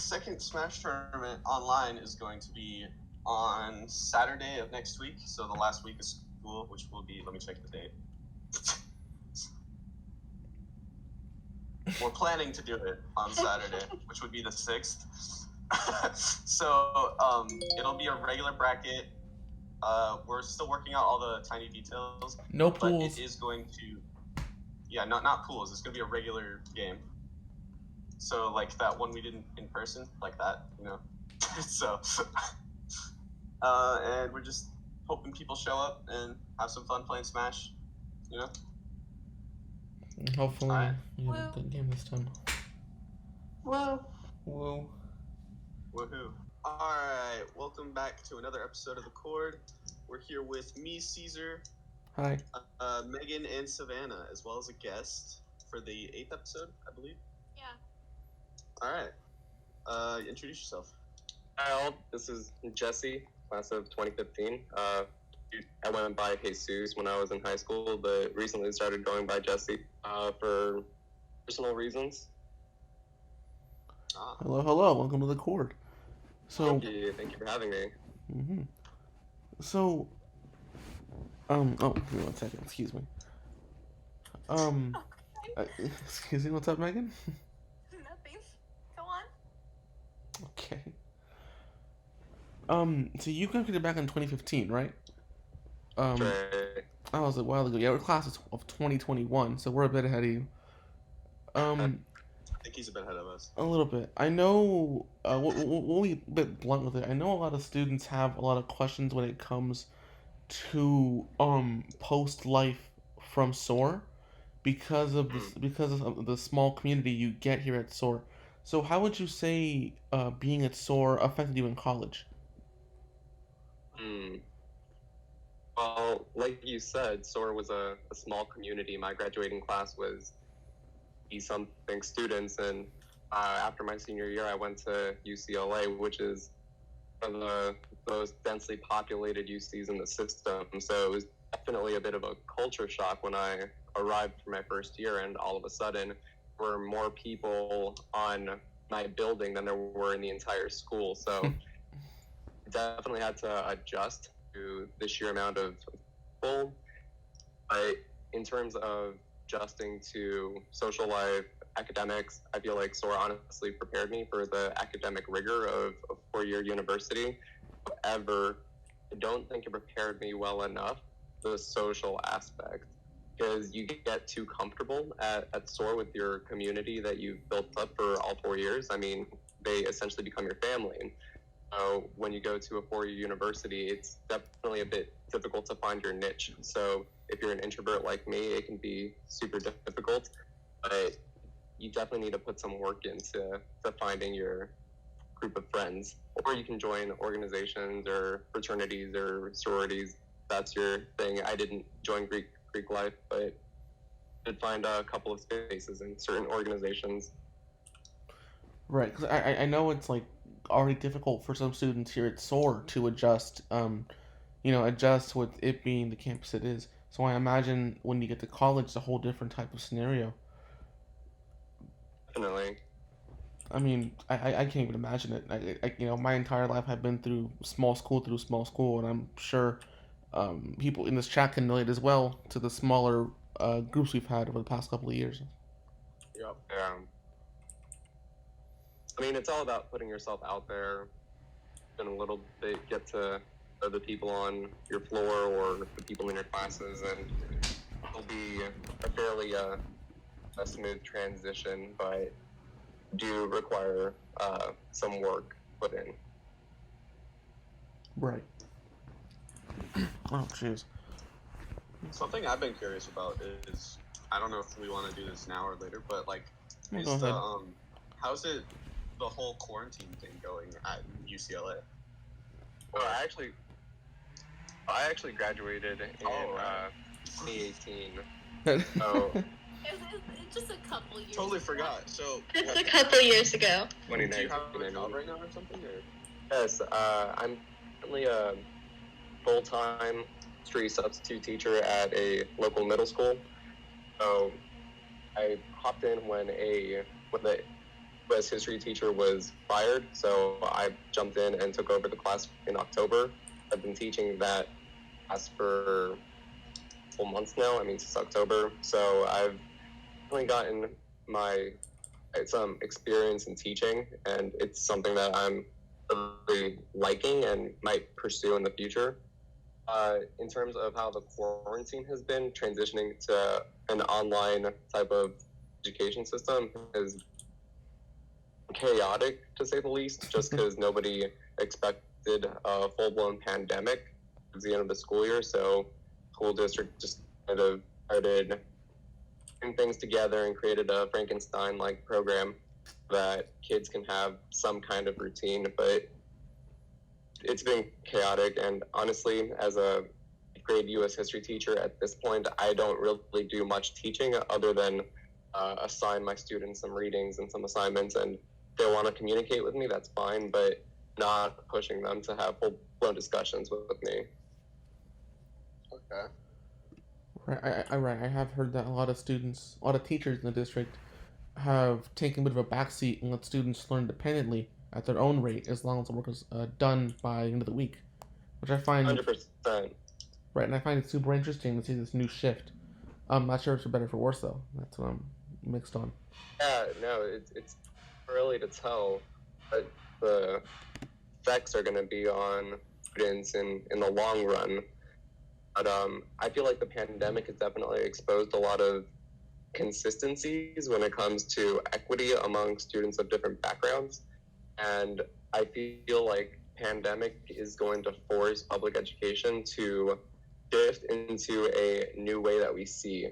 second Smash tournament online is going to be on Saturday of next week, so the last week of school, which will be, let me check the date. We're planning to do it on Saturday, which would be the 6th. So it'll be a regular bracket. We're still working out all the tiny details. No but pools. it is going to, yeah, not pools. It's going to be a regular game. So like that one we did in person, like that, you know. So, and we're just hoping people show up and have some fun playing Smash, you know. Hopefully, Alright. you have a good game this time. Whoa. Whoa. Woohoo. Alright, welcome back to another episode of The Chord. We're here with me, Caesar, Hi. Megan, and Savannah, as well as a guest for the 8th episode, I believe. Yeah. Alright. Introduce yourself. Hi all, this is Jesse, class of 2015. I went by Jesus when I was in high school, but recently started going by Jesse for personal reasons. Hello. Welcome to The Chord. So. Thank you for having me. Mm-hmm. So. Oh, give me 1 second. Excuse me. Excuse me. What's up, Megan? Nothing. Go on. Okay. So you graduated back in 2015, right? Right. That was a while ago. Yeah, we're class of 2021, so we're a bit ahead of you. I think he's a bit ahead of us. A little bit. I know, we'll be a bit blunt with it. I know a lot of students have a lot of questions when it comes to post-life from SOAR because of the small community you get here at SOAR. So how would you say being at SOAR affected you in college? Well, like you said, SOAR was a small community. My graduating class was something students, and after my senior year, I went to UCLA, which is one of the most densely populated UCs in the system. So it was definitely a bit of a culture shock when I arrived for my first year, and all of a sudden, there were more people on my building than there were in the entire school. So definitely had to adjust to the sheer amount of people. But in terms of adjusting to social life, academics, I feel like SOAR honestly prepared me for the academic rigor of a four-year university. However, I don't think it prepared me well enough for the social aspect, because you get too comfortable at SOAR with your community that you've built up for all 4 years. I mean, they essentially become your family. So when you go to a four-year university, it's definitely a bit difficult to find your niche. So if you're an introvert like me, it can be super difficult, but you definitely need to put some work into finding your group of friends. Or you can join organizations or fraternities or sororities. That's your thing. I didn't join Greek life, but did find a couple of spaces in certain organizations. Right, because I know it's like already difficult for some students here at SOAR to adjust, adjust with it being the campus it is. So I imagine when you get to college, it's a whole different type of scenario. Definitely. I mean, I can't even imagine it. My entire life I've been through small school, and I'm sure people in this chat can relate as well to the smaller groups we've had over the past couple of years. Yep. Yeah. I mean, it's all about putting yourself out there and a little bit get to know the people on your floor or the people in your classes, and it'll be a fairly a smooth transition, but do require some work put in. Right. Oh, jeez. Something I've been curious about is, I don't know if we want to do this now or later, but like, how's it, the whole quarantine thing going at UCLA? Well, I actually graduated in 2018. So It's just a couple years. Totally forgot. So it's a couple years ago. 2019. Do you have a job right now or something? Or? Yes, I'm currently a full-time street substitute teacher at a local middle school. So I hopped in when the U.S. history teacher was fired, so I jumped in and took over the class in October. I've been teaching that class for full months now. I mean, since October. So I've only gotten some experience in teaching, and it's something that I'm really liking and might pursue in the future. In terms of how the quarantine has been, transitioning to an online type of education system is chaotic, to say the least, just because nobody expected a full-blown pandemic at the end of the school year. So school district just kind of started putting things together and created a Frankenstein-like program that kids can have some kind of routine. But it's been chaotic, and honestly, as a grade U.S. history teacher at this point, I don't really do much teaching other than assign my students some readings and some assignments, and if they want to communicate with me, that's fine, but not pushing them to have full-blown discussions with me. Okay. Right. I have heard that a lot of teachers in the district have taken a bit of a backseat and let students learn independently at their own rate as long as the work is done by the end of the week, which I find 100%. right, and I find it super interesting to see this new shift. I'm not sure if it's for better or for worse though. That's what I'm mixed on. Yeah, no, it's early to tell what the effects are going to be on students in the long run. But I feel like the pandemic has definitely exposed a lot of consistencies when it comes to equity among students of different backgrounds. And I feel like pandemic is going to force public education to shift into a new way that we see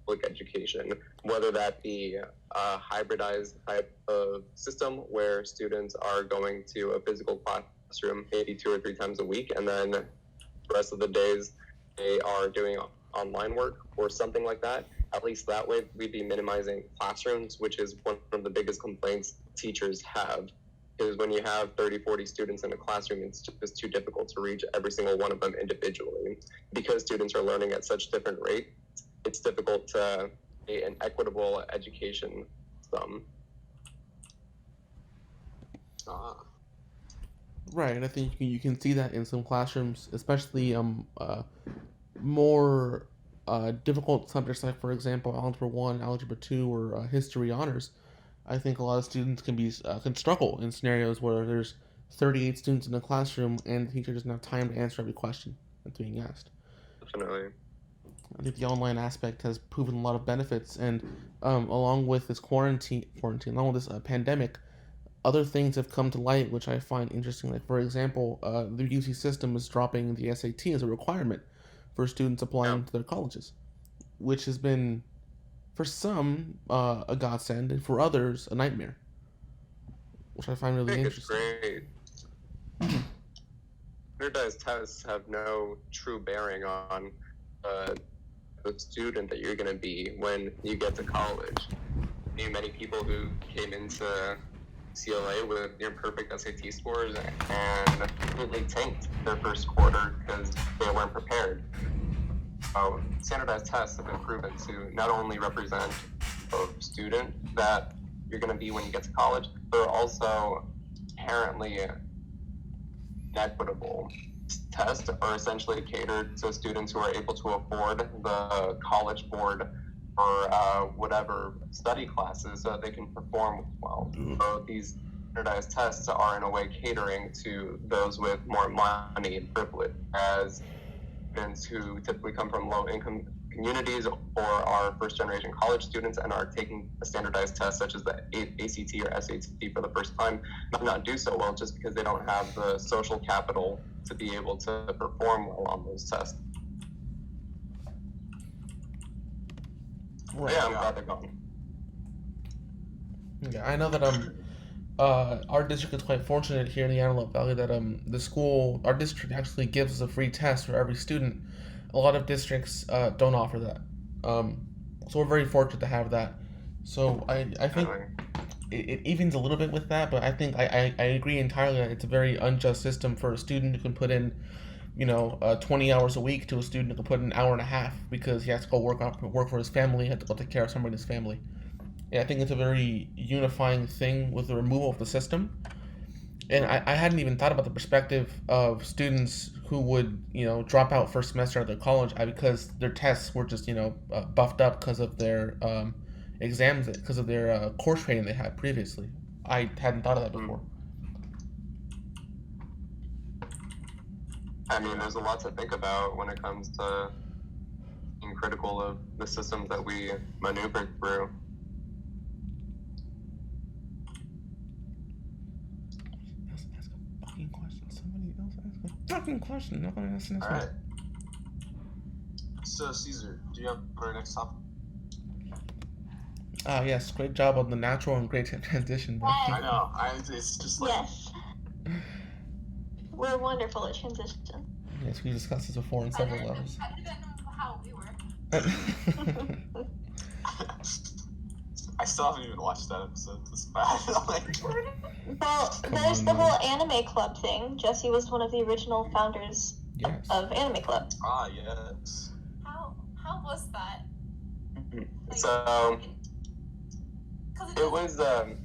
public education, whether that be a hybridized type of system where students are going to a physical classroom maybe 2 or 3 times a week, and then the rest of the days they are doing online work or something like that. At least that way we'd be minimizing classrooms, which is one of the biggest complaints teachers have. Because when you have 30, 40 students in a classroom, it's just too difficult to reach every single one of them individually. Because students are learning at such different rates, it's difficult to create an equitable education system. Right, and I think you can see that in some classrooms, especially more difficult subjects like, for example, Algebra 1, Algebra 2, or History Honors. I think a lot of students can struggle in scenarios where there's 38 students in the classroom and the teacher doesn't have time to answer every question that's being asked. Definitely. I think the online aspect has proven a lot of benefits, and along with this quarantine, along with this pandemic, other things have come to light which I find interesting. Like, for example, the UC system is dropping the SAT as a requirement for students applying to their colleges, which has been, for some, a godsend, and for others, a nightmare, which I find really interesting. It's great. Standardized tests have no true bearing on the student that you're going to be when you get to college. I knew many people who came into CLA with near perfect SAT scores and completely tanked their first quarter because they weren't prepared. Standardized tests have been proven to not only represent a student that you're going to be when you get to college, but also inherently inequitable. Tests are essentially catered to students who are able to afford the college board or whatever study classes so that they can perform well. So these standardized tests are in a way catering to those with more money and privilege, as students who typically come from low-income communities or are first-generation college students and are taking a standardized test such as the ACT or SAT for the first time might not do so well just because they don't have the social capital to be able to perform well on those tests. Right. Yeah, I'm glad they're gone. Yeah, I know that our district is quite fortunate here in the Antelope Valley that our district actually gives us a free test for every student. A lot of districts don't offer that, so we're very fortunate to have that. So I think it evens a little bit with that, but I think I agree entirely that it's a very unjust system for a student who can put in 20 hours a week to a student who can put in an hour and a half because he has to go work for his family, has to go take care of somebody in his family. I think it's a very unifying thing with the removal of the system. And I hadn't even thought about the perspective of students who would, drop out first semester of their college because their tests were just, buffed up because of their exams, because of their course training they had previously. I hadn't thought of that before. I mean, there's a lot to think about when it comes to being critical of the systems that we maneuvered through. Ask a fucking question. Somebody else ask a fucking question. Nobody else ask. All right. So, Caesar, do you have our next topic? Yes. Great job on the natural and great transition. Bro. I know. It's just like... Yes. We're wonderful at transition. Yes, we discussed this before in several levels. I didn't know how we were. I still haven't even watched that episode. It's bad. Well, there's the whole anime club thing. Jesse was one of the original founders of Anime Club. Ah, yes. How was that? So, it was, sorry,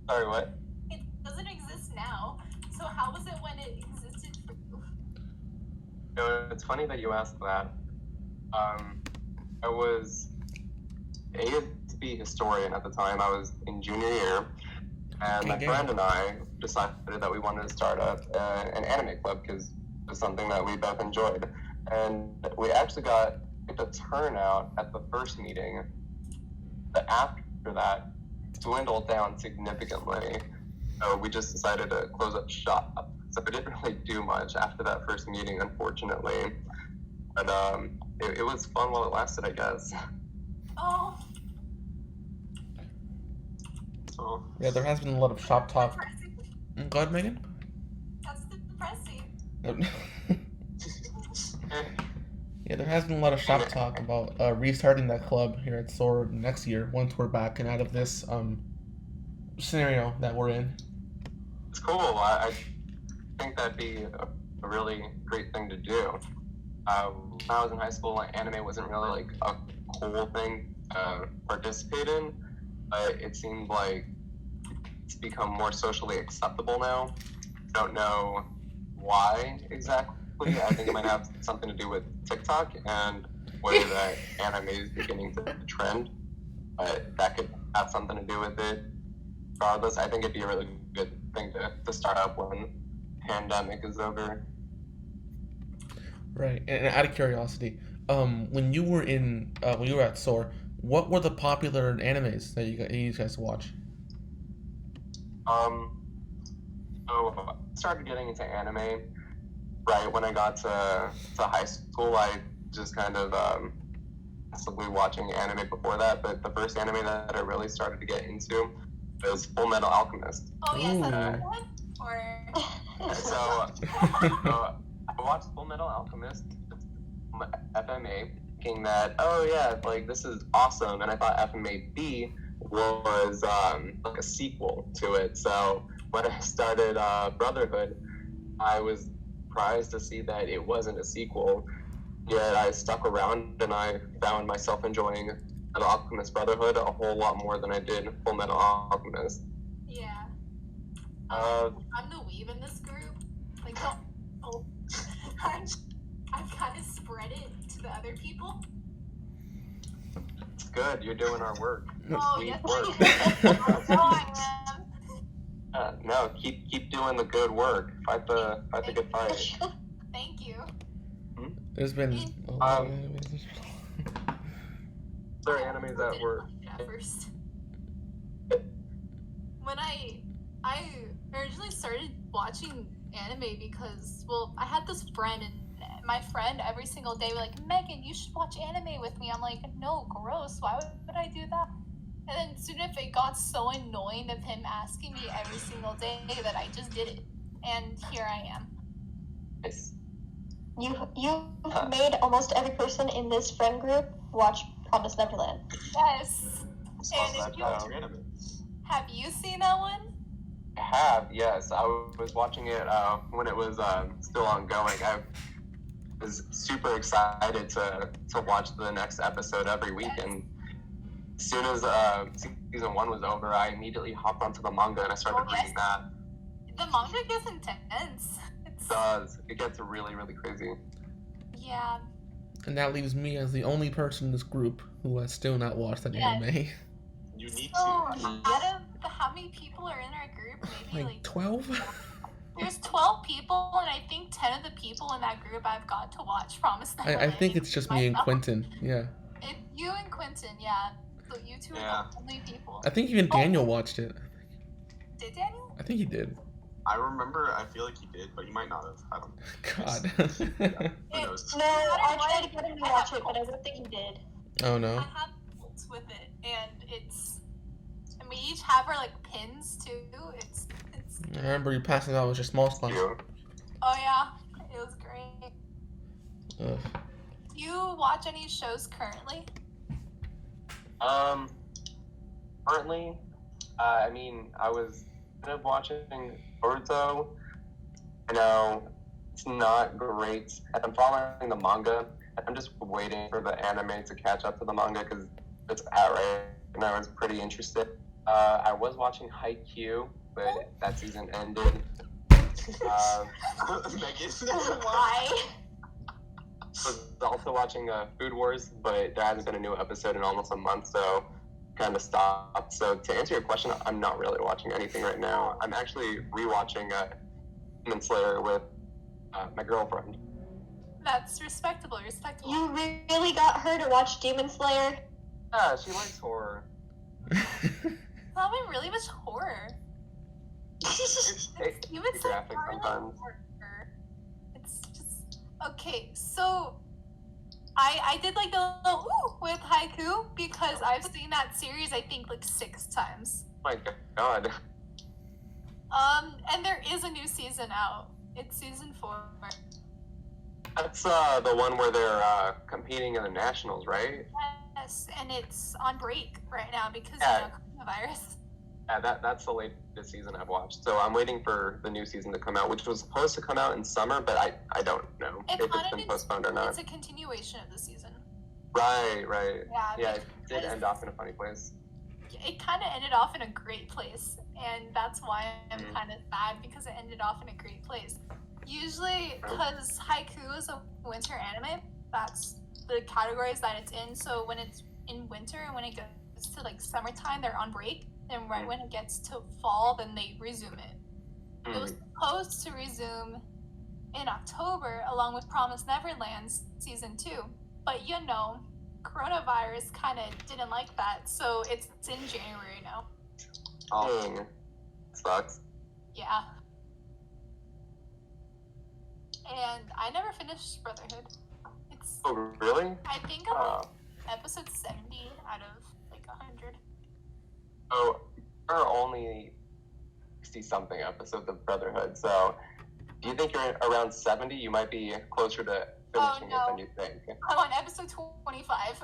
what? It doesn't exist now. So how was it when it existed for you? It's funny that you asked that. I was a to be historian at the time. I was in junior year, and my friend and I decided that we wanted to start up an anime club because it was something that we both enjoyed. And we actually got the turnout at the first meeting. But after that, dwindled down significantly. So we just decided to close up shop. So we didn't really do much after that first meeting, unfortunately. But it was fun while it lasted, I guess. Oh. Oh. Yeah, there has been a lot of shop talk. Go ahead, Megan. That's depressing. Yeah, there has been a lot of shop talk about restarting that club here at SOAR next year once we're back and out of this scenario that we're in. It's cool. I think that'd be a really great thing to do. When I was in high school, anime wasn't really like a cool thing to participate in, but it seemed like it's become more socially acceptable now. Don't know why exactly. I think it might have something to do with TikTok and where that anime is beginning to trend, but that could have something to do with it. Regardless, I think it'd be a really good thing to start up when the pandemic is over. Right, and out of curiosity, when you were at SOAR, what were the popular animes that you guys watch? So I started getting into anime right when I got to high school. I just kind of passively watching anime before that, but the first anime that I really started to get into was Full Metal Alchemist. Oh yes, that's one. Or so I watched Full Metal Alchemist, FMA, thinking that, oh yeah, like this is awesome, and I thought FMA-B was like a sequel to it. So when I started Brotherhood, I was surprised to see that it wasn't a sequel. Yet I stuck around and I found myself enjoying Metal Alchemist Brotherhood a whole lot more than I did Full Metal Alchemist. yeah. I'm the weeb in this group. Like, don't. I've kind of spread it to the other people. It's good. You're doing our work. Oh, Sweet yes, work. I am. No, keep doing the good work. Fight the good fight. Thank you. There's been there are animes that were first. When I originally started watching anime because, well, I had this friend, and my friend every single day was like, Megan, you should watch anime with me. I'm like, no, gross. Why would I do that? And then soon enough, it got so annoying of him asking me every single day that I just did it. And here I am. Nice. You made almost every person in this friend group watch Promised Neverland. Yes. And if you, have you seen that one? I have, yes. I was watching it when it was still ongoing. I was super excited to watch the next episode every week, and as soon as season 1 was over, I immediately hopped onto the manga and I started reading that. The manga gets intense. It does. It gets really, really crazy. Yeah. And that leaves me as the only person in this group who has still not watched that anime. You need So, to. out of how many people are in our group? Maybe like 12? There's 12 people, and I think 10 of the people in that group I've got to watch Promise Neverland. I think it's just me and Quentin, yeah. It's you and Quentin, yeah. So you two are the only people. I think even Daniel watched it. Did Daniel? I think he did. I remember, I feel like he did, but he might not have. I don't know. God. Who knows? No, I tried to get him to watch it, but I don't think he did. Oh no. I have quotes with it, and it's... And we each have our, like, pins, too. It's I remember you passing out with your small spot. Oh yeah, it was great. Ugh. Do you watch any shows currently? Currently, I mean, I was kind of watching Boruto. I know it's not great. I'm following the manga. I'm just waiting for the anime to catch up to the manga because it's out right and I was pretty interested. I was watching Haikyuu, but that season ended. Megan. Why? I was also watching Food Wars, but there hasn't been a new episode in almost a month, so kind of stopped. So to answer your question, I'm not really watching anything right now. I'm actually rewatching Demon Slayer with my girlfriend. That's respectable. You really got her to watch Demon Slayer? Yeah, she likes horror. Not even really much horror. It's Even graphic sometimes. It's just okay. So, I did like the little ooh with Haiku because I've seen that series I think like 6 times. Oh my god. And there is a new season out. It's season 4. That's the one where they're competing in the nationals, right? Yes, and it's on break right now because Yeah. of coronavirus. Yeah, that's the latest season I've watched. So I'm waiting for the new season to come out, which was supposed to come out in summer, but I don't know if it's been postponed or not. It's a continuation of the season. Right. Yeah, it did because end off in a funny place. it kind of ended off in a great place, and that's why I'm kind of sad because it ended off in a great place. Usually, because Haiku is a winter anime, that's the categories that it's in. So when it's in winter and when it goes to like summertime, they're on break. And right when it gets to fall, then they resume it. It was supposed to resume in October along with Promise Neverland's season 2, but you know, coronavirus kind of didn't like that, so it's in January now. Oh, sucks. Yeah. And I never finished Brotherhood. It's Oh, really? I think I'm like episode 70 out of like 100. Oh, there are only 60-something episodes of Brotherhood, so do you think you're around 70? You might be closer to finishing it than you think. I'm on episode 25.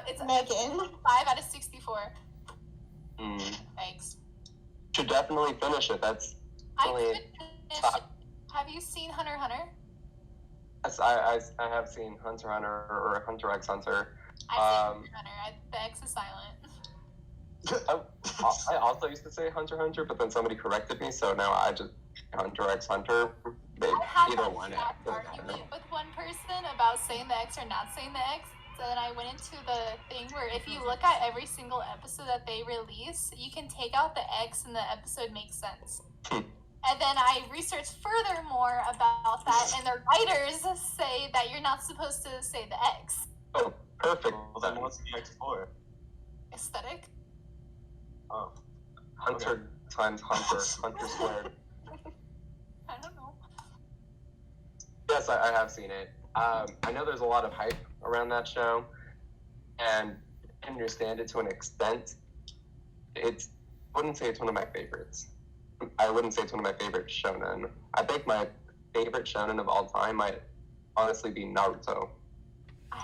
It's Megan. 5 out of 64. Thanks. Should definitely finish it. That's I only could finish it. Have you seen Hunter x Hunter? Yes, I have seen Hunter x Hunter or Hunter x Hunter. I say Hunter x Hunter. The X is silent. I also used to say Hunter x Hunter, but then somebody corrected me, so now I just Hunter x Hunter. They I had either that one. exact argument with one person about saying the X or not saying the X. So then I went into the thing where if you look at every single episode that they release, you can take out the X and the episode makes sense. And then I researched furthermore about that, and the writers say that you're not supposed to say the X. Oh, perfect. Well, then what's the X for? Aesthetic? Oh. Hunter times Hunter. Hunter squared. I don't know. Yes, I have seen it. I know there's a lot of hype around that show, and I understand it to an extent. I wouldn't say it's one of my favorites. I wouldn't say it's one of my favorite shonen. I think my favorite shonen of all time might honestly be Naruto. I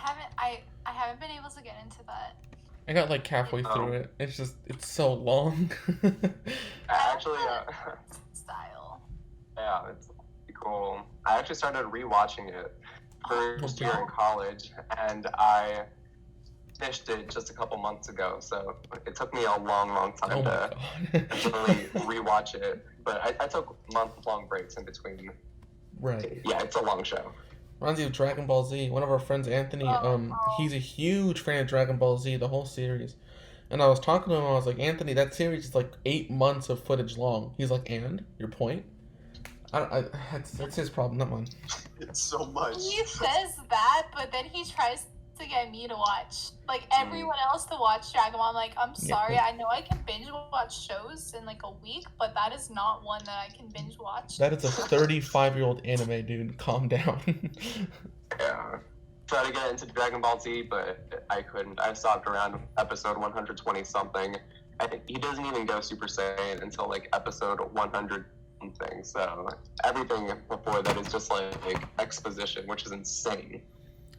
haven't been able to get into that. I got like halfway through it. It's so long. Actually, Style. yeah, it's pretty cool. I actually started rewatching it first year in college, and I finished it just a couple months ago, so it took me a long time to really rewatch it. But I took month-long breaks in between. Right. Yeah, it's a long show. Reminds me of Dragon Ball Z. One of our friends, Anthony, he's a huge fan of Dragon Ball Z, the whole series. And I was talking to him, I was like, Anthony, that series is like 8 months of footage long. He's like, and? Your point? That's his problem, not mine. It's so much. He says that, but then he tries to get me to watch, like, everyone else to watch Dragon Ball. I'm like, I'm sorry, I know I can binge watch shows in like a week, but that is not one that I can binge watch. That is a 35-year-old anime, dude. Calm down. Yeah. Try to get into Dragon Ball Z, but I couldn't. I stopped around episode 120 something. I think he doesn't even go Super Saiyan until like episode 100 something. So everything before that is just like exposition, which is insane.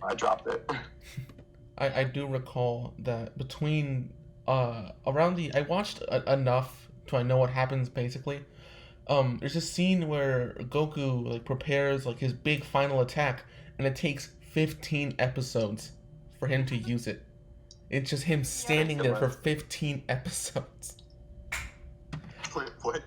I dropped it. I do recall that between around the I watched enough to I know what happens basically. There's a scene where Goku like prepares like his big final attack, and it takes 15 episodes for him to use it. It's just him standing there for 15 episodes. Wait, what?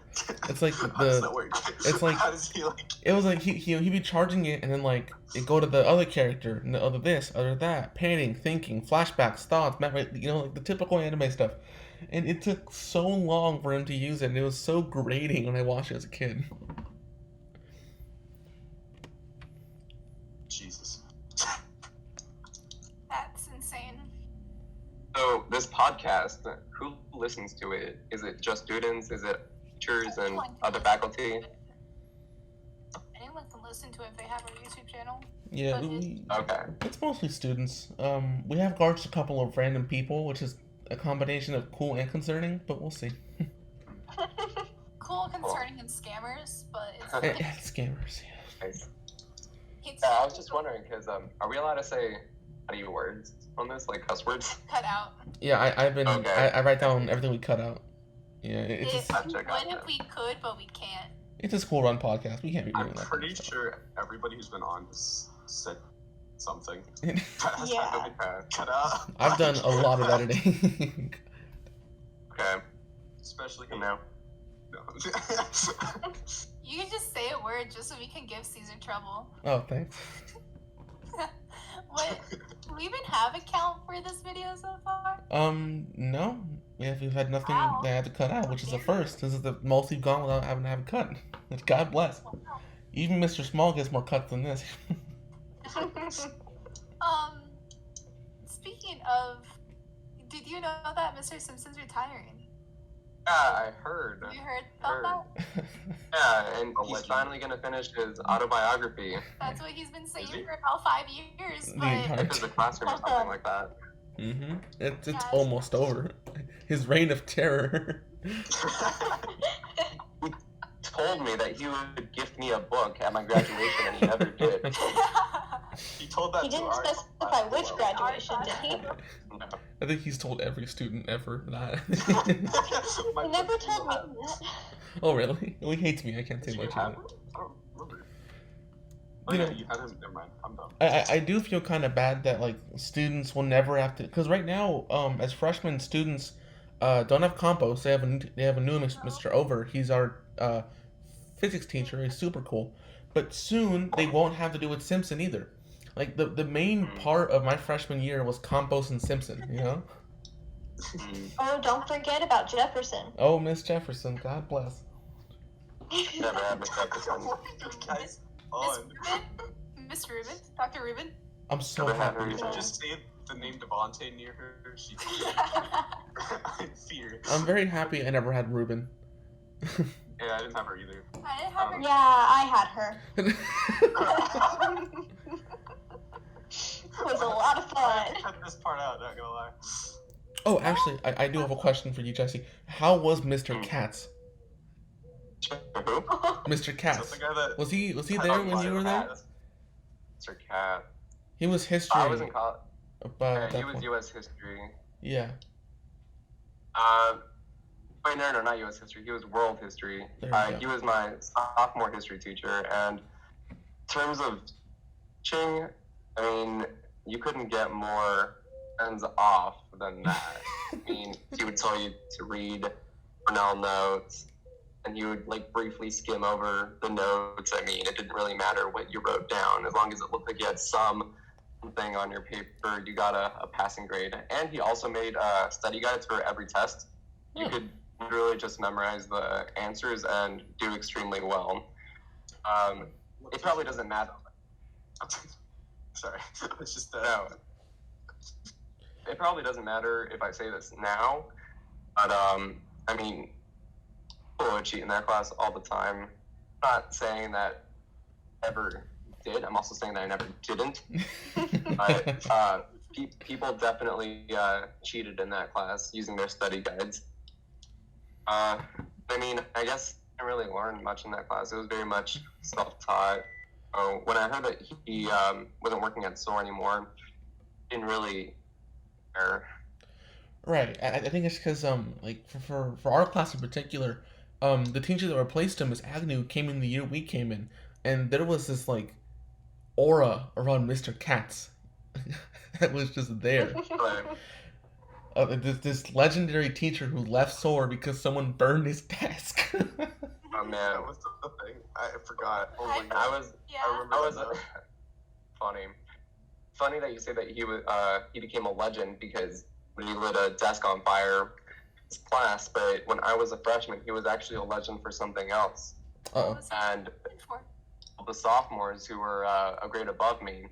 It's like How does that work? It's like How does he like? It was like he'd be charging it, and then like it go to the other character, and the other this, other that, painting, thinking, flashbacks, thoughts, you know, like the typical anime stuff. And it took so long for him to use it, and it was so grating when I watched it as a kid. Jesus. That's insane. So this podcast, who listens to it? Is it just students? Is it teachers and other faculty? Anyone can listen to it if they have a YouTube channel. Yeah, Okay. it's mostly students. We have guards a couple of random people, which is a combination of cool and concerning, but we'll see. Cool, concerning, and scammers, but it's Scammers, yeah. Nice. I was just wondering, because are we allowed to say any words on this, like cuss words? cut out. Yeah, I've been. Okay. I write down everything we cut out. Yeah, it's If a, we could, but we can't. it's a school run podcast. We can't be doing I'm that. pretty sure everybody who's been on has said something. Yeah. Cut out. I've done a lot of editing. Okay. Especially No. No. You can just say a word just so we can give Caesar trouble. Oh, thanks. What? Do we even have a count for this video so far? No. We've had nothing Wow. that I had to cut out, which is the first. This is the most we've gone without having to have a cut. God bless. Even Mr. Small gets more cuts than this. Speaking of, did you know that Mr. Simpson's retiring? Yeah, I heard. You heard about that? Yeah, and he's Allegedly. finally gonna finish his autobiography. That's what he's been saying Is he? for about 5 years. The But entire Like the classroom or something like that. Mm-hmm. It's Yeah. almost over. His reign of terror. Told me that he would gift me a book at my graduation, and he never did. He told that He to didn't our specify class which as well. graduation, did he? No. I think he's told every student ever that. My He never friend told me had- that. Oh, really? Well, he hates me. I can't say Did you much have about it. him? I don't remember. Oh You yeah, know- you had him. Never mind. I'm done. I do feel kind of bad that like students will never have to, because right now as freshmen students don't have compos. They have a new Mr. Over. He's our physics teacher. He's super cool, but soon they won't have to do with Simpson either. Like the main part of my freshman year was compos and Simpson. You know? Oh, don't forget about Jefferson. Oh, Miss Jefferson, God bless. Never had Miss Jefferson. What are you guys Miss on? Rubin? Miss Rubin? Dr. Rubin? I'm so Never had happy. her Did you either. just say the name Devontae near her? She I fear. I'm very happy I never had Ruben. Yeah, I didn't have her either. I didn't have her. Yeah, I had her. It was a lot of I fun. cut this part out, not gonna lie. Oh, actually, I do have a question for you, Jesse. How was Mr. Katz? Who? Mr. Is that Katz. the guy that Was he Oh, there when you were there? Mr. Cat. He was history. I was in college. About He that was point. U.S. history. Yeah. Wait, no, not U.S. history. He was world history. There you go. He was my sophomore history teacher, and in terms of teaching, I mean, you couldn't get more hands off than that. I mean, he would tell you to read Cornell notes, and you would like briefly skim over the notes. I mean, it didn't really matter what you wrote down, as long as it looked like you had something on your paper, you got a passing grade. And he also made study guides for every test. You could literally just memorize the answers and do extremely well. It probably doesn't matter. Sorry, it's just No. It probably doesn't matter if I say this now, but I mean, people would cheat in that class all the time. I'm not saying that I ever did. I'm also saying that I never didn't. But people definitely cheated in that class using their study guides. I mean, I guess I didn't really learn much in that class. It was very much self-taught. When I heard that he wasn't working at SOAR anymore, didn't really care. Right. I think it's because like for our class in particular, the teacher that replaced him, Miss Agnew, came in the year we came in, and there was this like aura around Mr. Katz that was just there. This legendary teacher who left SOAR because someone burned his desk. Oh man, what's the thing? I forgot. Oh my I god. was funny that you say that he became a legend because when he lit a desk on fire in his class, but when I was a freshman, he was actually a legend for something else. And the sophomores who were a grade above me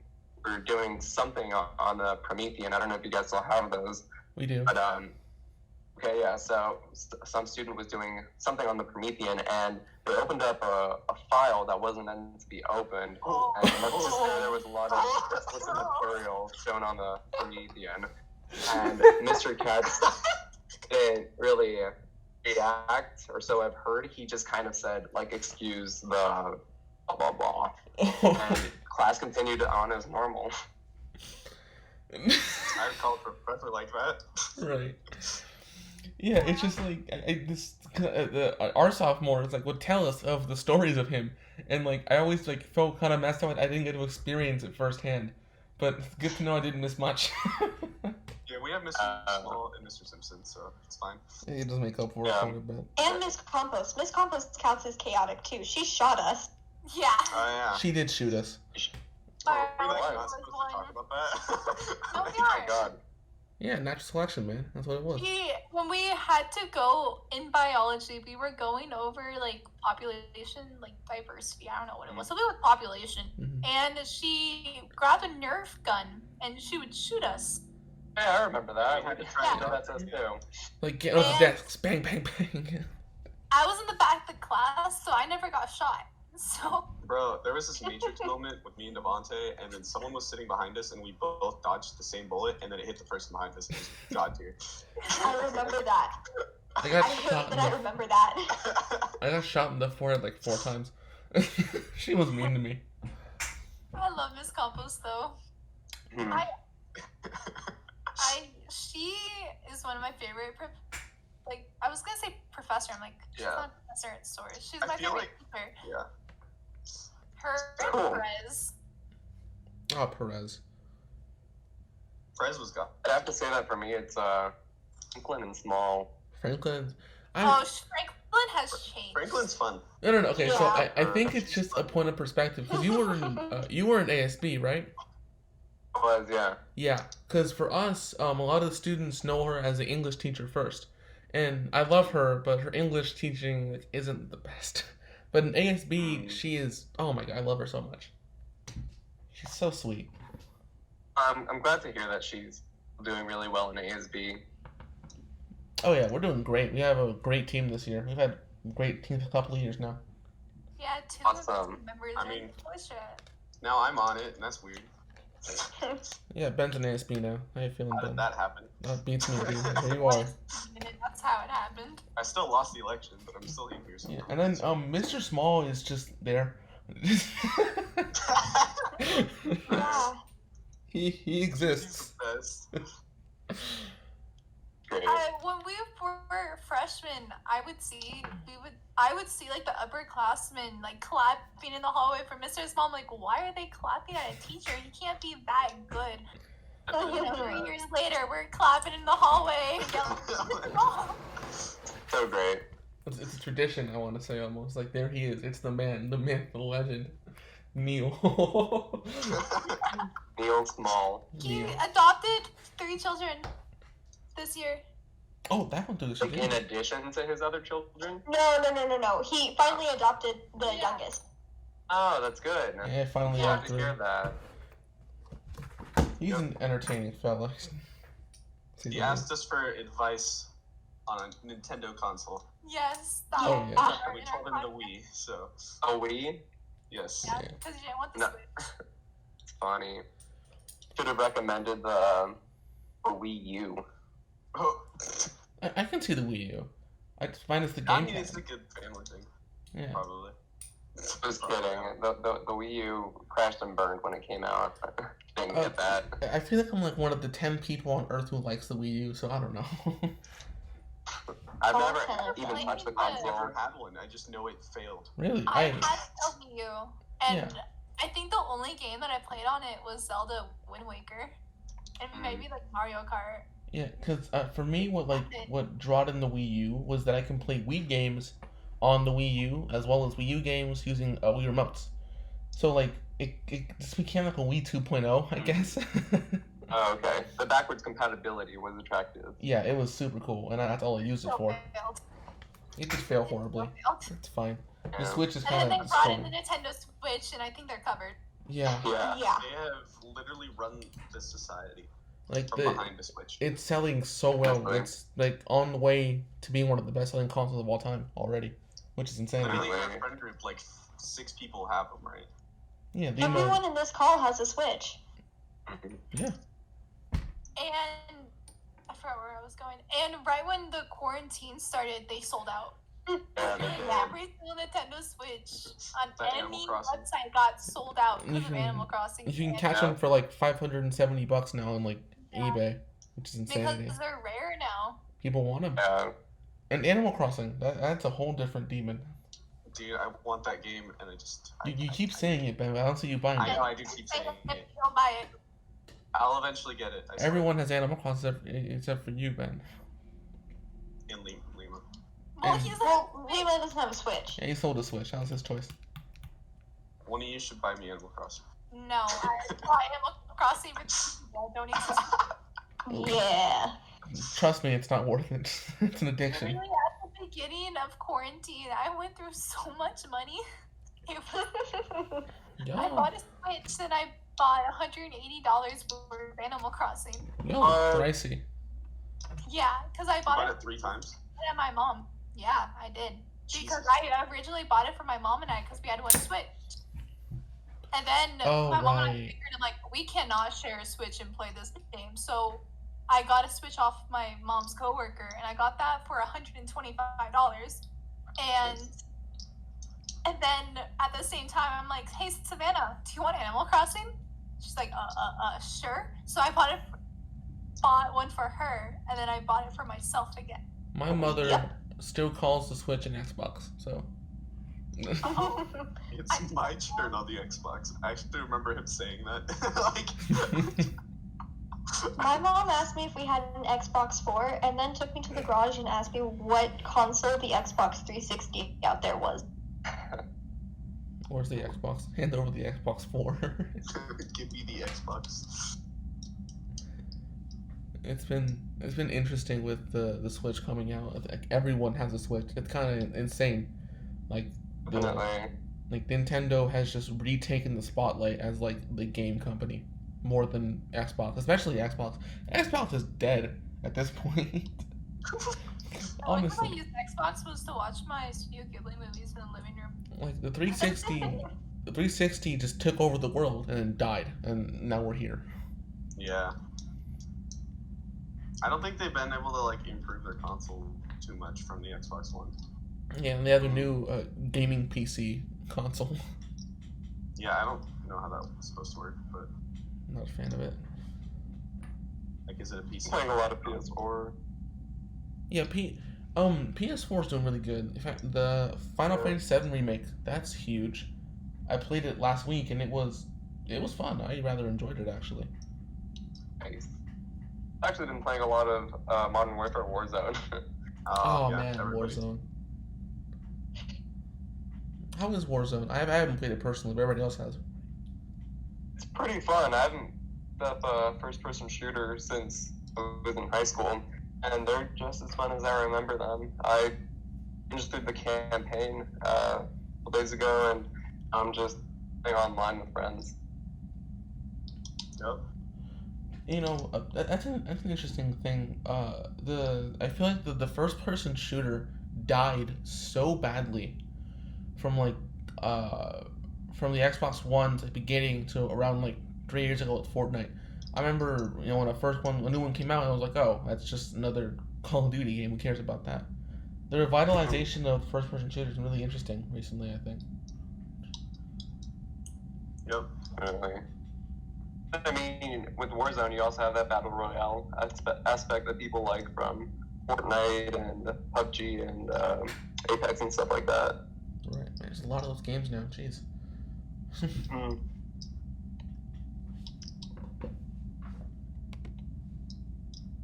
were doing something on the Promethean. I don't know if you guys still have those. We do. But okay, yeah. So some student was doing something on the Promethean, and they opened up a file that wasn't meant to be opened. And there was a lot of explicit material shown on the Promethean. And Mr. Katz didn't really react, or so I've heard. He just kind of said, like, excuse the blah, blah, blah. And class continued on as normal. I recall a professor like that. Right. Yeah, it's just like our sophomores like would tell us of the stories of him, and like I always like felt kind of messed up. I didn't get to experience it firsthand, but it's good to know I didn't miss much. Yeah, we have Mr. Small and Mr. Simpson, so it's fine. It does make up for it a little bit. And Miss Compost. Miss Compost counts as chaotic too. She shot us. Yeah. Oh yeah. She did shoot us. Oh, we're like not supposed to talk about that. Oh my god. Yeah, natural selection, man. That's what it was. When we had to go in biology, we were going over like population, like diversity. I don't know what it was. Something with population. Mm-hmm. And she grabbed a Nerf gun and she would shoot us. Yeah, I remember that. We had to try to do that too. Like get off the desks, bang, bang, bang. I was in the back of the class, so I never got shot. So. Bro, there was this Matrix moment with me and Devontae, and then someone was sitting behind us, and we both dodged the same bullet, and then it hit the person behind us, and it was God tier. I remember that. I got I hate shot. that I remember that. I got shot in the forehead like 4 times. She was mean to me. I love Miss Compost though. She is one of my favorite. Like I was gonna say professor. I'm like she's not a professor at SOAR. She's my favorite teacher. Yeah. Her and Perez. Oh, Perez. Perez was God. I'd have to say that for me, it's Franklin and Small. Franklin. Franklin has changed. Franklin's fun. No. Okay, so I think it's just a point of perspective because you were in ASB, right? Was yeah. Yeah, because for us, a lot of the students know her as an English teacher first, and I love her, but her English teaching isn't the best. But in ASB, she is. Oh my god, I love her so much. She's so sweet. I'm glad to hear that she's doing really well in ASB. Oh yeah, we're doing great. We have a great team this year. We've had great teams a couple of years now. Yeah, 2 awesome. members. I mean, now I'm on it, and that's weird. Yeah, Ben's in ASB now. How you feeling, How Ben? did that happen? That beats me, dude. There you are. That's how it happened. I still lost the election, but I'm still here. Yeah, and then Mr. Small is just there. Yeah. He exists. When we were freshmen, I would see like the upperclassmen like clapping in the hallway for Mr. Small. I'm like, why are they clapping at a teacher? He can't be that good. 3 years later, we're clapping in the hallway. So great. It's a tradition, I want to say, almost. Like, there he is. It's the man, the myth, the legend. Neil. Neil Small. He adopted 3 children this year. Oh, that one too. Like in addition to his other children? No. He finally adopted the youngest. Oh, that's good. Yeah, finally Glad got to hear that. He's an entertaining fella. He asked us for advice on a Nintendo console. Yes. Oh, yeah. And we told him the Wii, so. Oh, Wii? Yes. Yeah, because you didn't want the No. Switch. It's funny. Should have recommended the Wii U. Oh. I can see the Wii U. I just find it's the I game. mean, it's a good family thing. Yeah. Probably. Just kidding. The Wii U crashed and burned when it came out. Didn't get that. I feel like I'm like one of the 10 people on Earth who likes the Wii U, so I don't know. I've Oh, never okay. even touched the I've console. never had one. I just know it failed. Really? I had a Wii U, and Yeah. I think the only game that I played on it was Zelda Wind Waker, and maybe like Mario Kart. Yeah, because for me, what drawed in the Wii U was that I can play Wii games on the Wii U as well as Wii U games using Wii remotes. So like it just became like a Wii 2.0, I guess. Oh, okay. The backwards compatibility was attractive. Yeah, it was super cool, and that's all I used it So for. failed. It just failed horribly. Failed. It's fine. The Yeah. Switch is And then kind they of brought in strong. the Nintendo Switch, and I think they're covered. Yeah, Yeah. Yeah. They have literally run this society like from behind the Switch. it's selling so well. Definitely. It's like on the way to being one of the best-selling consoles of all time already, which is insanity. Literally, in our friend group, like 6 people have them, right? Yeah, the Everyone in this call has a Switch. yeah. And I forgot where I was going. And right when the quarantine started, they sold out. Yeah, they did. Every single Nintendo Switch on That Animal any Crossing. website got sold out You because of can- Animal Crossing. You can And catch them for like $570 now on like Yeah. eBay, which is insanity. because they're rare now. People want them. Yeah. And Animal Crossing, that's a whole different demon. Dude, I want that game, and You keep saying it, Ben, but I don't see you buying I it. know, I do keep saying If it. you don't buy it. I'll eventually get it. I swear. Everyone has Animal Crossing except for you, Ben. In Lima. Well, And- he's Well, Lima doesn't have a Switch. Yeah, he sold a Switch. That was his choice. One of you should buy me Animal Crossing. no. I bought Animal Crossing, but I don't exist. Yeah. Trust me, it's not worth it. It's an addiction. Really, at the beginning of quarantine, I went through so much money. It was, I Yo, bought a Switch and I bought $180 for Animal Crossing. yo, pricey. Yeah, because I You bought bought it it 3 times? at my mom. Yeah, I did. Because Jesus. I originally bought it for my mom and I because we had one Switch. And then Oh, my mom and I right. figured, I'm like, we cannot share a Switch and play this game. So I got a Switch off my mom's coworker and I got that for $125. And then at the same time, I'm like, hey, Savannah, do you want Animal Crossing? She's like, sure. So I bought one for her, and then I bought it for myself again. My mother Yep. still calls the Switch an Xbox, so. Oh, It's my turn on the Xbox. I actually remember him saying that. My mom asked me if we had an Xbox 4 and then took me to the garage and asked me what console the Xbox 360 out there was. Where's the Xbox? Hand over the Xbox 4. Give me the Xbox. It's been interesting with the Switch coming out. Like, everyone has a Switch. It's kind of insane. Like Definitely. like Nintendo has just retaken the spotlight as like the game company more than Xbox, especially Xbox. Xbox is dead at this point. the only time I Honestly, used Xbox was to watch my Studio Ghibli movies in the living room. like the 360 just took over the world and then died, and now we're here. Yeah. I don't think they've been able to like improve their console too much from the Xbox One. Yeah, and they have a new gaming PC console. Yeah, I don't know how that was supposed to work, but I'm not a fan of it. like, is it a PC? Playing a lot of PS4. Yeah, PS4 is doing really good. In fact, the Final Fantasy VII remake, that's huge. I played it last week and it was fun. I rather enjoyed it actually. Nice. actually been playing a lot of Modern Warfare Warzone. Oh yeah, man, everybody. Warzone. How is Warzone? I haven't played it personally, but everybody else has. It's pretty fun. I haven't put up a first-person shooter since I was in high school, and they're just as fun as I remember them. I finished through the campaign a couple days ago, and I'm just playing online with friends. Yep. You know, that's an interesting thing. I feel like the first person shooter died so badly from like from the Xbox One's beginning to around like 3 years ago with Fortnite. I remember, you know, when a new one came out, I was like, oh, that's just another Call of Duty game. Who cares about that? The revitalization of first person shooters is really interesting recently, I think. Yep. Really. I mean, with Warzone, you also have that battle royale aspect that people like from Fortnite and PUBG and Apex and stuff like that. Right. There's a lot of those games now. Jeez. Mm.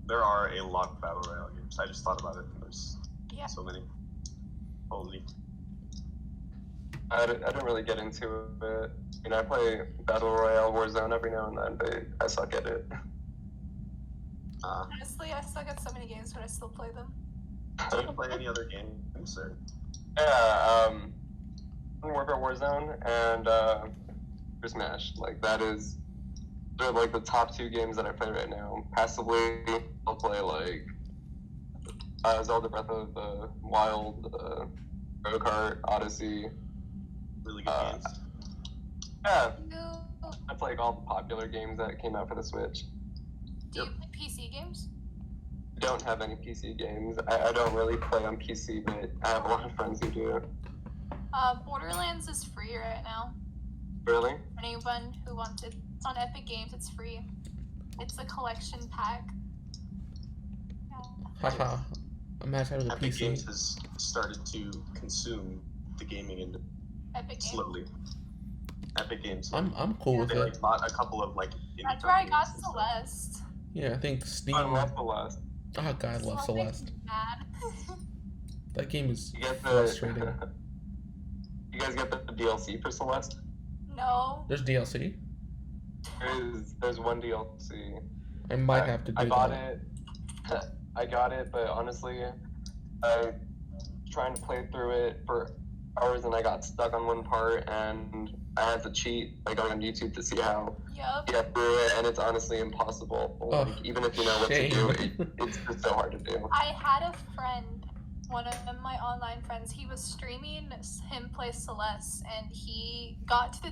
There are a lot of battle royale games. I just thought about it. There's Yeah. so many. Holy. I didn't really get into it. I mean, I play Battle Royale Warzone every now and then, but I suck at it. Honestly, I suck at so many games, but I still play them. Do you play any other games? Or? Yeah, Warfare Warzone and Smash. Like, they're like the top two games that I play right now. Passively, I'll play like Zelda Breath of the Wild, Mario Kart, Odyssey. Really good games. Yeah, No. I play like all the popular games that came out for the Switch. Do you play PC games? Don't have any PC games. I don't really play on PC, but I have a lot of friends who do. Borderlands is free right now. Really? For anyone who wants it, it's on Epic Games. It's free. It's a collection pack. Haha. Imagine having a Epic PC. Games has started to consume the gaming industry Epic Games. slowly. Epic Games. I'm cool with They it. like bought a couple of like. That's where I got indie companies and stuff. Celeste. Yeah, I think Steam. I love Celeste. Oh god, I love Celeste. Makes me mad. That game is You get the. frustrating. You guys get the DLC for Celeste? No. There's DLC. There's one DLC. I might have to do I bought that. it. I got it, but honestly, I trying to play through it for hours and I got stuck on one part and I had to cheat by going on YouTube to see how Yup. to get through it, and it's honestly impossible. Like, even if you know what to do, it's just so hard to do. I had a friend, one of my online friends, he was streaming him play Celeste, and he got to the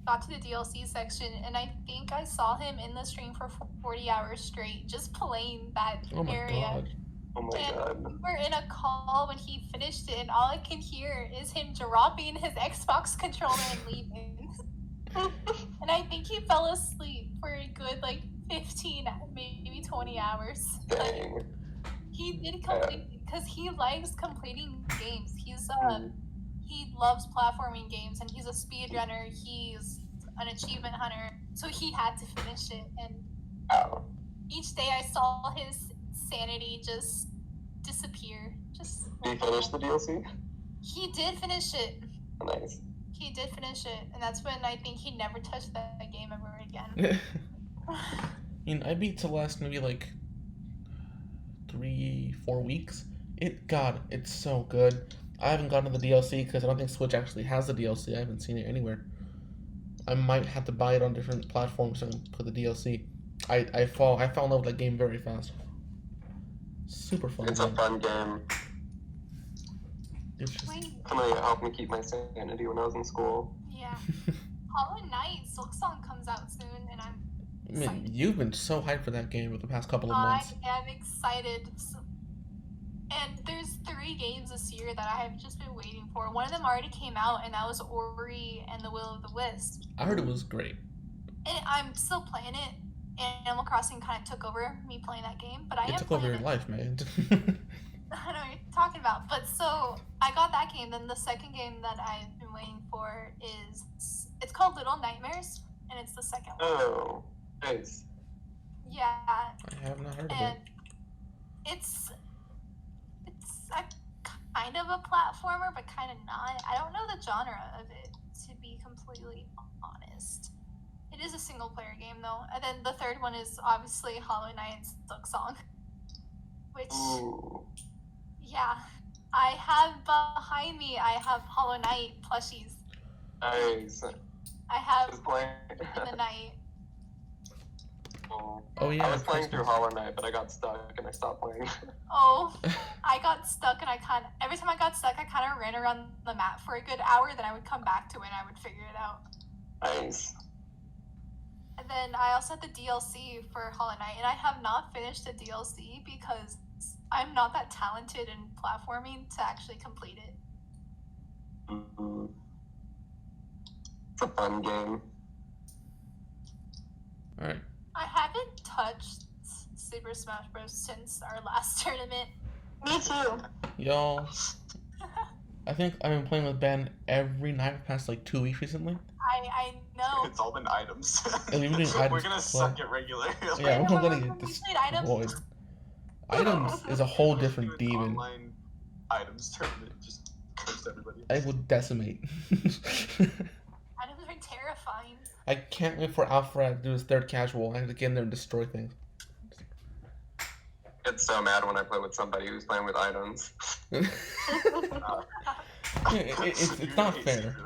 got to the DLC section, and I think I saw him in the stream for 40 hours straight, just playing that Oh my area. god. Oh my And god. we were in a call when he finished it, and all I could hear is him dropping his Xbox controller and leaving. And I think he fell asleep for a good 15, maybe 20 hours. Dang. He did complete because he likes completing games. He loves platforming games, and he's a speedrunner. He's an achievement hunter, so he had to finish it. And Wow. each day I saw his sanity just disappear. Just Did you finish the DLC? He did finish it. Nice. He did finish it, and that's when I think he never touched that game ever again. I mean, I beat Celeste maybe 3-4 weeks. It's so good. I haven't gotten to the DLC because I don't think Switch actually has the DLC. I haven't seen it anywhere. I might have to buy it on different platforms and put the DLC. I fell in love with that game very fast. Super fun. It's a fun game. It's just, Wait, Definitely helped me keep my sanity when I was in school. yeah. Hollow Knight Silksong comes out soon, and I'm I mean, you've been so hyped for that game for the past couple of months. I am excited. And there's 3 games this year that I have just been waiting for. One of them already came out, and that was Ori and the Will of the Wisp. I heard it was great. And I'm still playing it. And Animal Crossing kind of took over me playing that game, but I It am took over playing your it. life, man. I know what you're talking about. But so I got that game. Then the second game that I've been waiting for it's called Little Nightmares, and it's the second one. Oh, nice. Yeah, I have not heard of and it. it's a kind of a platformer, but kind of not. I don't know the genre of it, to be completely honest. It is a single player game though, and then the third one is obviously Hollow Knight and Silk Song, which Ooh. yeah, I have behind me. I have Hollow Knight plushies. Nice. I have Was playing. in the night. Oh yeah, I was playing through Christmas. Hollow Knight, but I got stuck and I stopped playing. Oh, I got stuck and every time I got stuck, I kind of ran around the map for a good hour. Then I would come back to it and I would figure it out. Nice. And then I also had the DLC for Hollow Knight, and I have not finished the DLC because I'm not that talented in platforming to actually complete it. Mm-hmm. It's a fun game. Alright. I haven't touched Super Smash Bros. Since our last tournament. Me too. Y'all, I think I've been playing with Ben every night for the past like 2 weeks recently. I know. It's all been items. And we've been doing items We're gonna play. suck at regular. Yeah, we're gonna We get played items. destroyed. Items is a whole different An demon. Online items tournament just cursed everybody. I would decimate. Items are terrifying. I can't wait for Alfred to do his third casual. I have to get in there and destroy things. It's so mad when I play with somebody who's playing with items. It's not fair.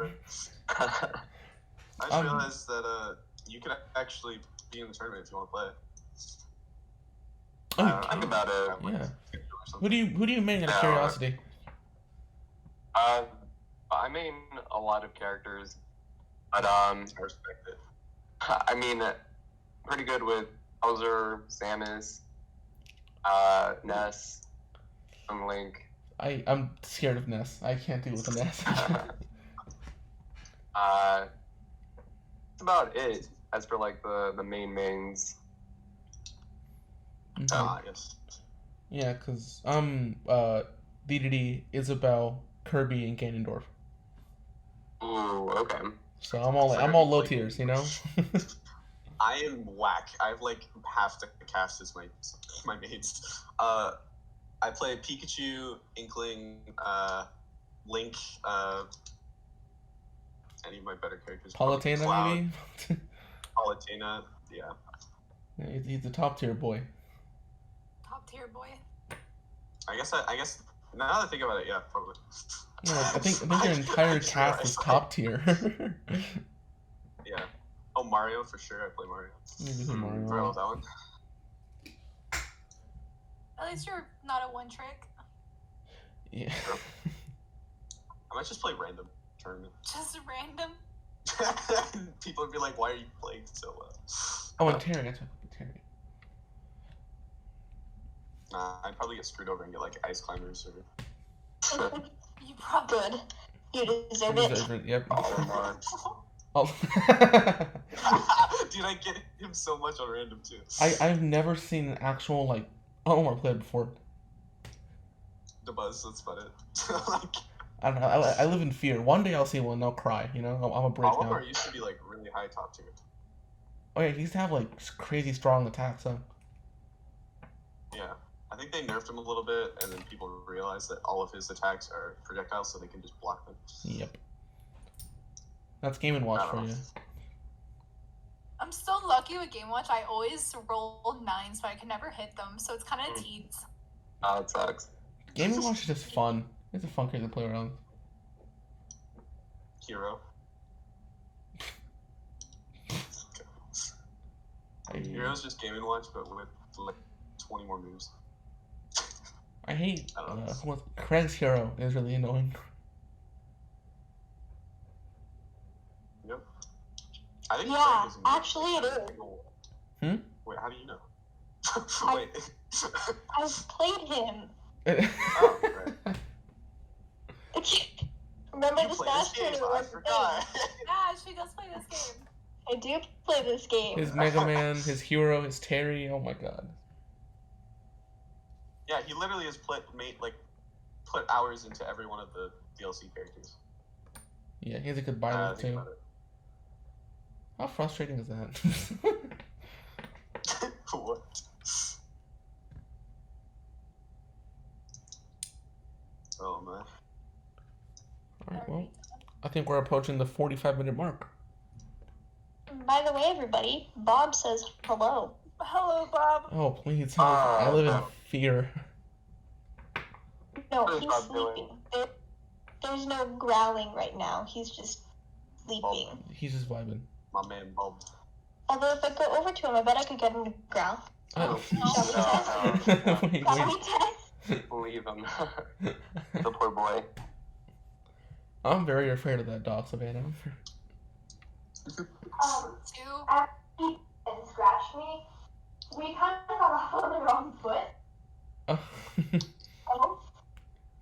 I just realized that you can actually be in the tournament if you want to play. Oh, you Think can. about it. Yeah. Who do you main out of curiosity? I main a lot of characters, but I respect it. I mean, pretty good with Bowser, Samus, Ness, and Link. I'm scared of Ness. I can't deal with the Ness. That's about it as for like the mains. Okay. Yes. Yeah, cause DDD, Isabelle, Kirby, and Ganondorf. Ooh, okay. So I'm all low tiers, you know. I am whack. I have like half the cast as my mates. I play Pikachu, Inkling, Link, any of my better characters. Palutena, Cloud, maybe. Palutena, yeah. Yeah, he's a top tier boy. Top tier boy. I guess now that I think about it, yeah, probably. No, I think your entire cast is top tier. Yeah. Oh, Mario for sure. I play Mario. Maybe the Mario. Forgot about that one. At least you're not a one trick. Yeah. I might just play random tournament. Just random. People would be like, "Why are you playing so well?" Oh, and Terry. I took Terry. Nah, I'd probably get screwed over and get like Ice Climbers or. You probably Good. You deserve You it. deserve it. Yep. Oh, Oh. Dude, I get him so much on random too. I've never seen an actual like Alumni player before. The buzz, that's about it. Like, I don't know. I live in fear. One day I'll see one and I'll cry. You know, I'm a break Oliver now. used to be like really high top tier. Oh yeah, he used to have like crazy strong attacks. Huh? Yeah, I think they nerfed him a little bit, and then people realized that all of his attacks are projectiles, so they can just block them. Yep. That's Game & Watch for you. I'm so lucky with Game Watch. I always roll 9s, but I can never hit them, so it's kind of teens. Oh, it sucks. Game & Watch is just fun. It's a fun game to play around. Hero. Hero's just Game & Watch, but with like 20 more moves. I hate I don't know. Craig's Hero is really annoying. Yep. I think Yeah, Craig is actually it is. Wait, how do you know? Wait. I've played him. Oh, right. Remember You the play Smash this game? tournament? I forgot. Yeah, she does play this game. I do play this game. His Mega Man, his Hero, his Terry. Oh my god. Yeah, he literally has put hours into every one of the DLC characters. Yeah, he has a good buy look Think too. about it. How frustrating is that? What? Oh man. Alright, well, I think we're approaching the 45-minute mark. By the way, everybody, Bob says hello. Hello, Bob. Oh, please, I live in fear. No, What is he's Bob doing? sleeping. There's no growling right now. He's just sleeping. He's just vibing. My man Bob. Although if I go over to him, I bet I could get him to growl. Oh. Shall we test? Wait, Shall wait. we test? Leave him. The poor boy. I'm very afraid of that dog, Savannah. Two. After he scratched me, we kind of got off on the wrong foot. Oh. Oh.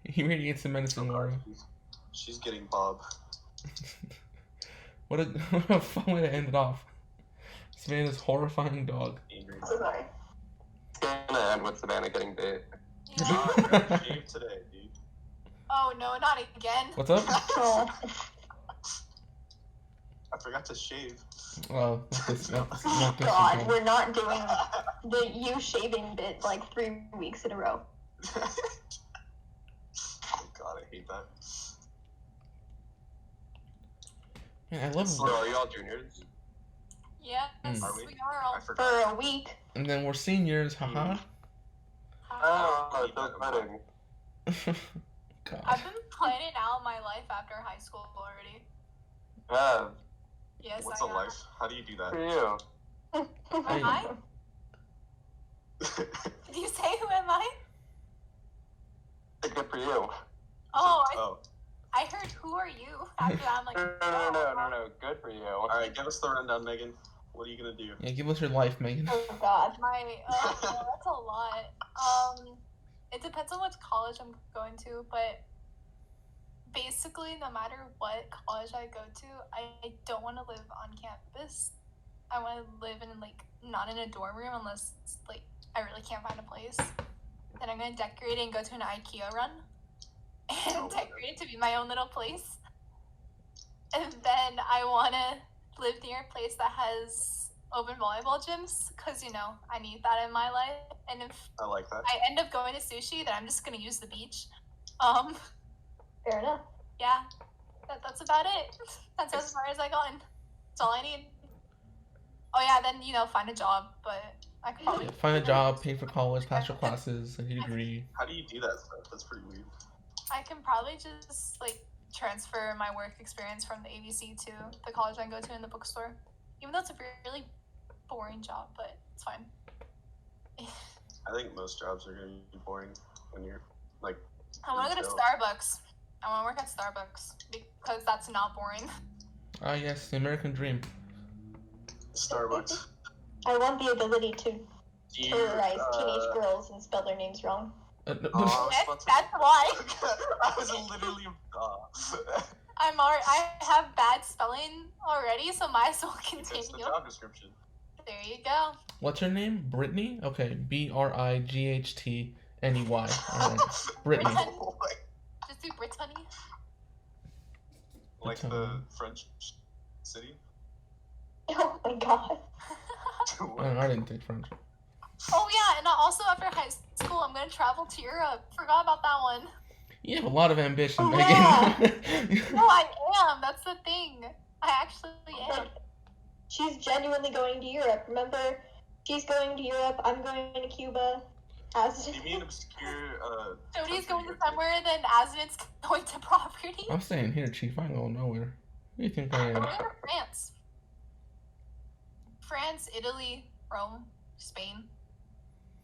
He radiates some menacing aura. She's getting Bob. What a fun way to end it off. Savannah's horrifying dog. Angry. So sorry. It's gonna end with Savannah getting bit. Yeah. I got shaved today, dude. Oh no, not again. What's up? Oh. I forgot to shave. Oh, not this God, again. we're not doing the you shaving bit like 3 weeks in a row. Oh God, I hate that. Man, I love So are you all juniors? Yes, Are we? we are all. I forgot. For a week. And then we're seniors, haha. Oh, so exciting. God. I've been planning out my life after high school already. Yeah, Yes, What's I a am. life? How do you do for that? you. Am I? Did you say who am I? Good for you. Oh, I heard who are you? After that, I'm like, No. Good for you. Alright, give us the rundown, Megan. What are you gonna do? Yeah, give us your life, Megan. Oh God. That's a lot. It depends on which college I'm going to, but basically, no matter what college I go to, I don't want to live on campus. I want to live in not in a dorm room unless I really can't find a place. Then I'm gonna decorate it and go to an IKEA run and decorate it to be my own little place. And then I want to live near a place that has open volleyball gyms because I need that in my life. And if I like that. I end up going to sushi, then I'm just gonna use the beach. Fair enough. Yeah, that's about it. That's as far as I gone. That's all I need. Oh yeah, then find a job, but I could probably Yeah, find a job, pay for college, pass your classes, get a degree. How do you do that stuff? That's pretty weird. I can probably just transfer my work experience from the ABC to the college I go to in the bookstore. Even though it's a really boring job, but it's fine. I think most jobs are gonna be boring when you're I want to go to retail. Starbucks. I want to work at Starbucks because that's not boring. Ah, yes, the American dream. Starbucks. I want the ability to Do you, terrorize teenage girls and spell their names wrong. No, Oh, I was Yes, about to- that's why. I was literally. I have bad spelling already, so might as well It's the continue. job description. There you go. What's her name? Brittany? Okay, Brightney. Alright, Brittany. Just do Brittany. Like the French city. Oh my God. I didn't take French. Oh yeah, and also after high school, I'm gonna travel to Europe. Forgot about that one. You have a lot of ambition, Oh, Megan. No, I am. That's the thing. I actually am. She's genuinely going to Europe. Remember, she's going to Europe. I'm going to Cuba. As Give me an obscure. Jody's country going to you're somewhere, then Asmin's going to property. I'm staying here, Chief. I ain't going nowhere. Who do you think I I'm am? going to France. France, Italy, Rome, Spain,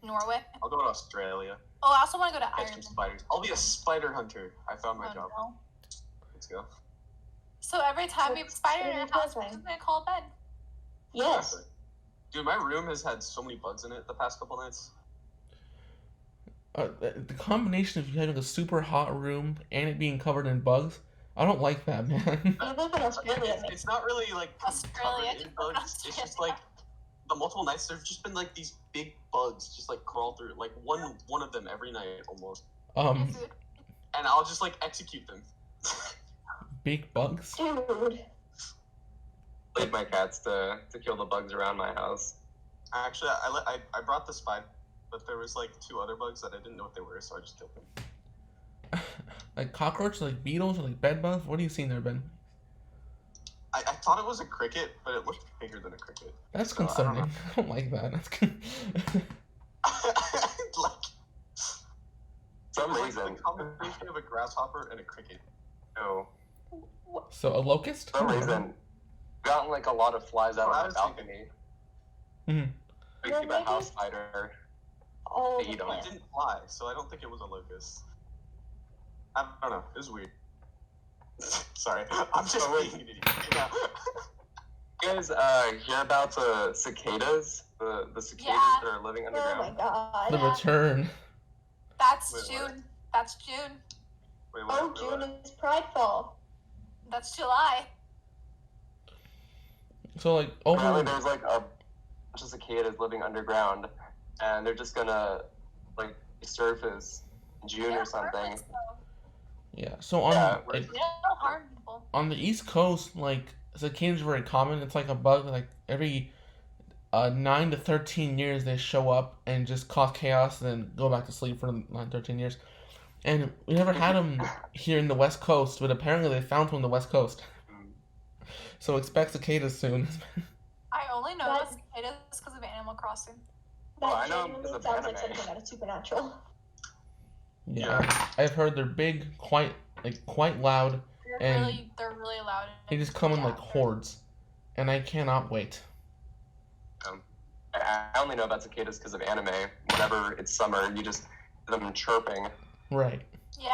Norway. I'll go to Australia. Oh, I also want to go to Catch some Ireland. spiders. I'll be a spider hunter. I found my Oh, job. no. Let's go. So every time we have a spider in our house, we're Terrifying. just going to call it bed. Yes. Exactly. Dude, my room has had so many bugs in it the past couple nights. The combination of you having a super hot room and it being covered in bugs, I don't like that, man. You live in Australia, man. It's not really like Australia, covered in just live in bugs. It's just like the multiple nights. There've just been like these big bugs just like crawl through, like one of them every night almost, Food. and I'll just like execute them. Big bugs. Dude. Played my cats to kill the bugs around my house. Actually, I brought the spy, but there was like 2 other bugs that I didn't know what they were, so I just killed them. Like cockroaches, like beetles, or like bed bugs? What are you seeing there, Ben? I thought it was a cricket, but it looked bigger than a cricket. That's So, concerning. I don't like that. That's like, Some it was reason. like the combination of a grasshopper and a cricket. No. So a locust? For some reason, gotten like a lot of flies out on my balcony. Mm-hmm. Makes me a house spider. Oh, They eat 'em. It didn't fly, so I don't think it was a locust. I don't know. It was weird. Sorry, I'm just being an idiot now. You guys hear about the cicadas? The cicadas that are living oh my underground? god. The return. That's Wait, June. what? That's June. Wait, Oh, June is Prideful. That's July. So like Apparently over. there's like a bunch of cicadas living underground, and they're just gonna like surface in June They're or something. harmless, though. Yeah. So on Yeah, like, They don't harm people. on the East Coast, like cicadas are very common. It's like a bug. Like every 9 to 13 years, they show up and just cause chaos, and then go back to sleep for 9 to 13 years. And we never had them here in the West Coast, but apparently they found one on the West Coast. So expect cicadas soon. I only know That- about cicadas because of Animal Crossing. That Oh, I know genuinely because of sounds like anime. something out of Supernatural. Yeah, I've heard they're big, quite loud. And They're really loud. They just come in Yeah, like hordes, and I cannot wait. I only know about cicadas because of anime. Whenever it's summer, you just hear them chirping. Right. Yeah.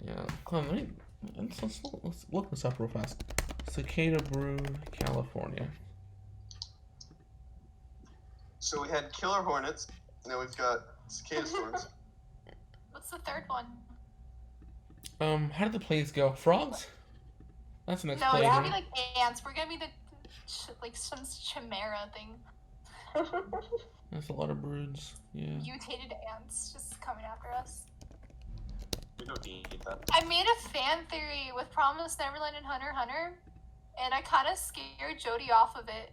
Yeah. Come on, let's look this up real fast. Cicada brood, California. So we had killer hornets. Now we've got cicada storms. What's the third one? How did the plays go? Frogs? That's the next No, play. it's gonna isn't be it? like ants. We're gonna be the like some chimera thing. That's a lot of broods. Yeah. Mutated ants just coming after us. We don't need that. I made a fan theory with Promised Neverland and Hunter x Hunter, and I kind of scared Jody off of it.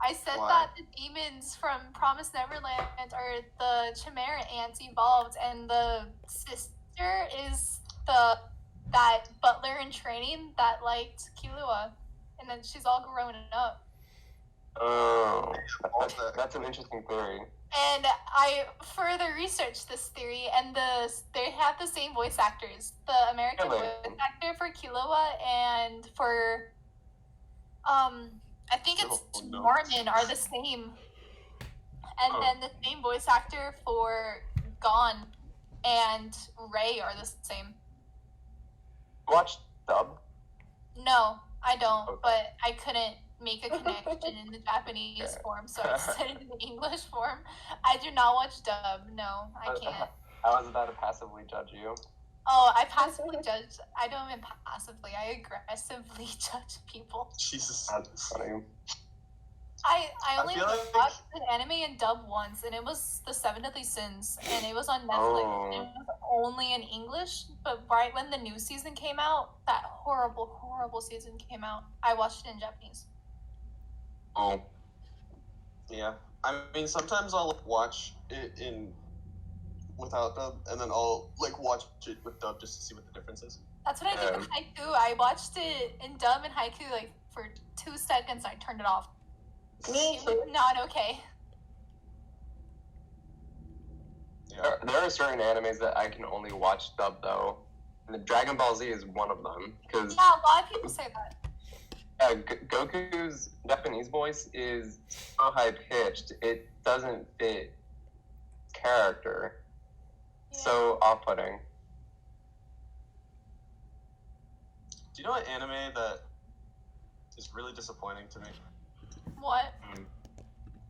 I said Why? that the demons from Promised Neverland are the chimera ants evolved, and the sister is that butler in training that liked Killua, and then she's all grown up. Oh, that's an interesting theory. And I further researched this theory, and they have the same voice actors. The American Really? voice actor for Killua and for I think it's Oh, no. Norman are the same. And Oh. then the same voice actor for Gon and Ray are the same. Watch dub. No, I don't, Okay. but I couldn't make a connection in the Japanese form, so I said it in the English form. I do not watch dub. No, I can't. I was about to passively judge you. Oh, I passively judge. I don't even passively. I aggressively judge people. Jesus. That's funny. I only feel like- watched an anime in dub once, and it was The Seven Deadly Sins, and it was on Netflix. Oh. And it was only in English, but right when the new season came out, that horrible season came out, I watched it in Japanese. Oh. Yeah. I mean, sometimes I'll watch it in without dub, and then I'll like watch it with dub just to see what the difference is. That's what I did with Haiku. I watched it in dub and Haiku like for 2 seconds, and I turned it off. Me It too. was not okay. Yeah. There are certain animes that I can only watch dub though. And the Dragon Ball Z is one of them because Yeah, a lot of people say that. Goku's Japanese voice is so high pitched it doesn't fit character. Yeah. So off-putting. Do you know an anime that is really disappointing to me? What?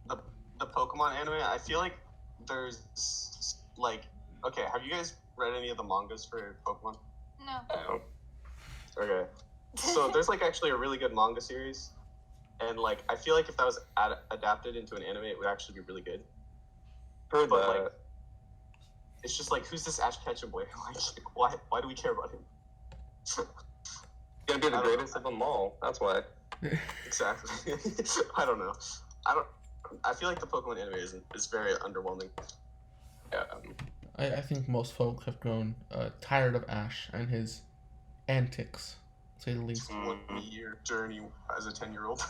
The Pokemon anime. I feel like there's like, okay, have you guys read any of the mangas for Pokemon? No. Oh. Okay. So there's like actually a really good manga series, and like I feel like if that was adapted into an anime, it would actually be really good. Heard But that. like, it's just like, who's this Ash Ketchum boy? Like, why do we care about him? Gonna be the I don't greatest of them all. That's why. Exactly. I don't know. I feel like the Pokemon anime is very underwhelming. Yeah. I think most folk have grown tired of Ash and his antics, to say the least. 20-year journey as a 10-year-old.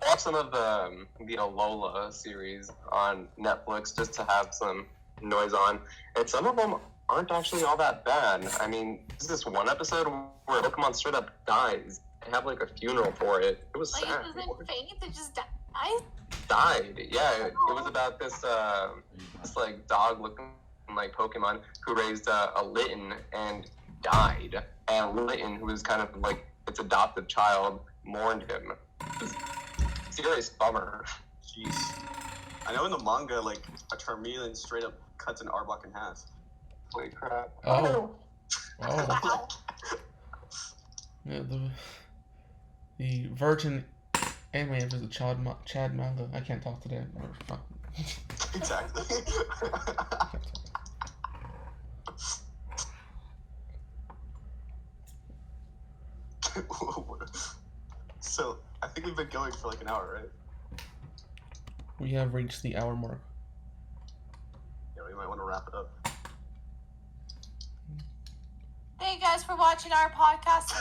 Watch some of the Alola series on Netflix just to have some noise on, and some of them aren't actually all that bad. I mean, there's this one episode where Pokemon straight up dies. They have like a funeral for it. It was Like, sad. it doesn't faint, it just dies? Died. Yeah, it was about this like dog looking like Pokemon who raised a Litten and died, and Litten, who was kind of like its adopted child, mourned him. It was a serious bummer. Jeez. I know in the manga, like, a Charmeleon straight up cuts an Arbok in half. Holy crap. Oh. Oh. Wow. Yeah, the Virgin anime is a Chad manga. I can't talk today. Fuck. Exactly. So, I think we've been going for like an hour, right? We have reached the hour mark. Yeah, we might want to wrap it up. Thank you guys for watching our podcast.